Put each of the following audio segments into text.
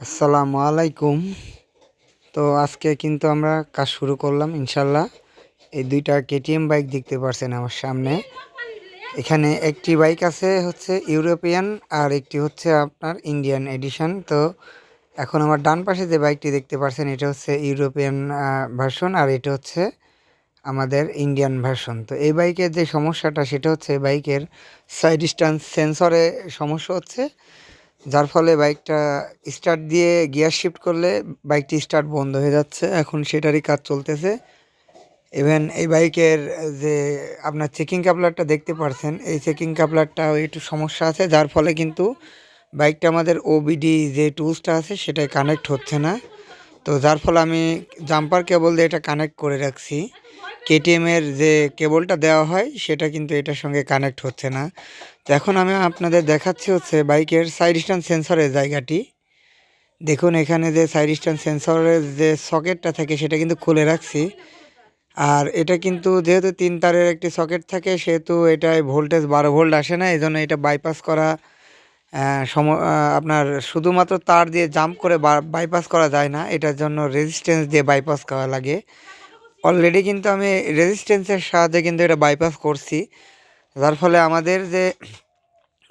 আসসালামু আলাইকুম। তো আজকে কিন্তু আমরা কাজ শুরু করলাম ইনশাল্লাহ। এই দুইটা কেটিএম বাইক দেখতে পারছেন আমার সামনে। এখানে একটি বাইক আছে হচ্ছে ইউরোপিয়ান, আর একটি হচ্ছে আপনার ইন্ডিয়ান এডিশন। তো এখন আমার ডান পাশে যে বাইকটি দেখতে পারছেন এটা হচ্ছে ইউরোপিয়ান ভার্সন, আর এটা হচ্ছে আমাদের ইন্ডিয়ান ভার্সন। তো এই বাইকের যে সমস্যাটা সেটা হচ্ছে বাইকের সাইড স্ট্যান্ড সেন্সরে সমস্যা হচ্ছে, যার ফলে বাইকটা স্টার্ট দিয়ে গিয়ার শিফট করলে বাইকটি স্টার্ট বন্ধ হয়ে যাচ্ছে। এখন সেটারই কাজ চলতেছে। ইভেন এই বাইকের যে আপনার চেকিং কাপলারটা দেখতে পাচ্ছেন, এই চেকিং কাপলারটাও একটু সমস্যা আছে, যার ফলে কিন্তু বাইকটা আমাদের ওবিডি যে টুলসটা আছে সেটাই কানেক্ট হচ্ছে না। তো যার ফলে আমি জাম্পার কেবল দিয়ে এটা কানেক্ট করে রাখছি। কেটিএমের যে কেবলটা দেওয়া হয় সেটা কিন্তু এটার সঙ্গে কানেক্ট হচ্ছে না। তো এখন আমি আপনাদের দেখাচ্ছি হচ্ছে বাইকের সাইড স্ট্যান্ড সেন্সরের জায়গাটি। দেখুন এখানে যে সাইড স্ট্যান্ড সেন্সরের যে সকেটটা থাকে সেটা কিন্তু খুলে রাখছি। আর এটা কিন্তু যেহেতু 3 তারের একটি সকেট থাকে সেহেতু এটায় ভোল্টেজ 12 ভোল্ট আসে না, এই জন্য এটা বাইপাস করা আপনার শুধুমাত্র তার দিয়ে জাম্প করে বাইপাস করা যায় না, এটার জন্য রেজিস্ট্যান্স দিয়ে বাইপাস করা লাগে। অলরেডি কিন্তু আমি রেজিস্ট্যান্সের সাহায্যে কিন্তু এটা বাইপাস করছি, যার ফলে আমাদের যে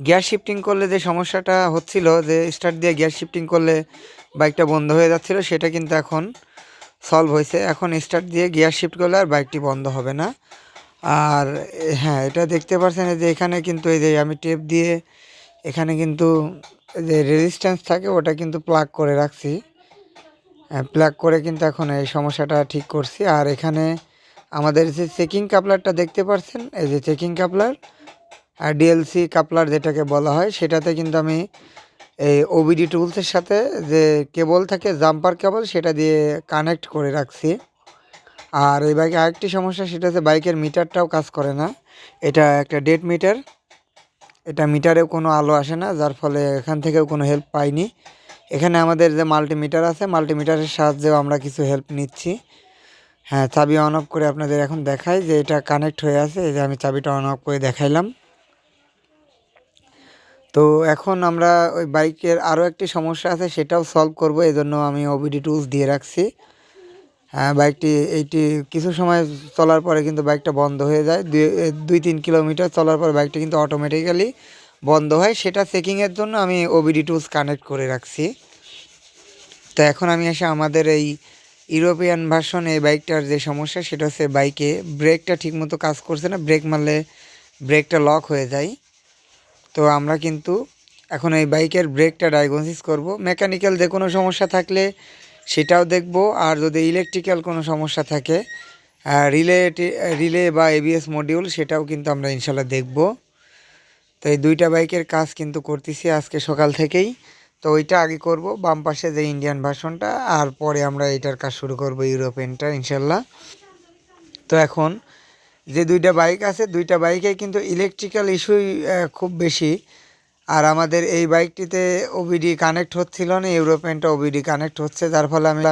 গিয়ার শিফটিং করলে যে সমস্যাটা হচ্ছিল, যে স্টার্ট দিয়ে গিয়ার শিফটিং করলে বাইকটা বন্ধ হয়ে যাচ্ছিল, সেটা কিন্তু এখন সলভ হয়েছে। এখন স্টার্ট দিয়ে গিয়ার শিফট করলে আর বাইকটি বন্ধ হবে না। আর হ্যাঁ, এটা দেখতে পাচ্ছেন যে এখানে কিন্তু এই যে আমি টেপ দিয়ে এখানে কিন্তু যে রেজিস্ট্যান্স থাকে ওটা কিন্তু প্লাগ করে রাখছি। প্লাগ করে কিন্তু এখন এই সমস্যাটা ঠিক করছি। আর এখানে আমাদের যে চেকিং কাপলারটা দেখতে পাচ্ছেন, এই যে চেকিং কাপলার আর ডিএলসি কাপলার যেটাকে বলা হয়, সেটাতে কিন্তু আমি এই ওবিডি টুলসের সাথে যে কেবল থাকে জাম্পার কেবল সেটা দিয়ে কানেক্ট করে রাখছি। আর এই বাইকে আরেকটি সমস্যা, সেটা হচ্ছে বাইকের মিটারটাও কাজ করে না। এটা একটা ডেড মিটার, এটা মিটারেও কোনো আলো আসে না, যার ফলে এখান থেকেও কোনো হেল্প পাইনি। এখানে আমাদের যে মাল্টিমিটার আছে, মাল্টিমিটারের সাহায্যেও আমরা কিছু হেল্প নিচ্ছি। হ্যাঁ, চাবি অন অফ করে আপনাদের এখন দেখাই যে এটা কানেক্ট হয়ে আছে। এই যে আমি চাবিটা অন অফ করে দেখাইলাম। তো এখন আমরা ওই বাইকের আরও একটি সমস্যা আছে সেটাও সলভ করব, এই জন্য আমি ওবিডি টুলস দিয়ে রাখছি। হ্যাঁ, বাইকটি এইটি কিছু সময় চলার পরে কিন্তু বাইকটা বন্ধ হয়ে যায়। 2-3 কিলোমিটার চলার পর বাইকটা কিন্তু অটোমেটিক্যালি বন্ধ হয়। সেটা চেকিংয়ের জন্য আমি ওবিডি টুলস কানেক্ট করে রাখছি। তো এখন আমি এসে আমাদের এই ইউরোপিয়ান ভার্সন এই বাইকটার যে সমস্যা সেটা হচ্ছে বাইকে ব্রেকটা ঠিকমতো কাজ করছে না, ব্রেক মারলে ব্রেকটা লক হয়ে যায়। তো আমরা কিন্তু এখন এই বাইকের ব্রেকটা ডায়াগনোসিস করব। মেকানিক্যাল যে কোনো সমস্যা থাকলে সেটাও দেখব, আর যদি ইলেকট্রিক্যাল কোনো সমস্যা থাকে রিলে রিলে বা এবিএস মডিউল সেটাও কিন্তু আমরা ইনশাল্লাহ দেখব। তো এই দুইটা বাইকের কাজ কিন্তু করতেছি আজকে সকাল থেকেই। তো ওইটা আগে করব বাম পাশে যে ইন্ডিয়ান ভার্সনটা, আর পরে আমরা এটার কাজ শুরু করব ইউরোপিয়ানটা ইনশাল্লাহ। তো এখন যে দুইটা বাইক আছে দুইটা বাইকে কিন্তু ইলেকট্রিক্যাল ইস্যুই খুব বেশি। আর আমাদের এই বাইকটিতে ওবিডি কানেক্ট হচ্ছিল না, ইউরোপিয়ানটা ওবিডি কানেক্ট হচ্ছে, যার ফলে আমি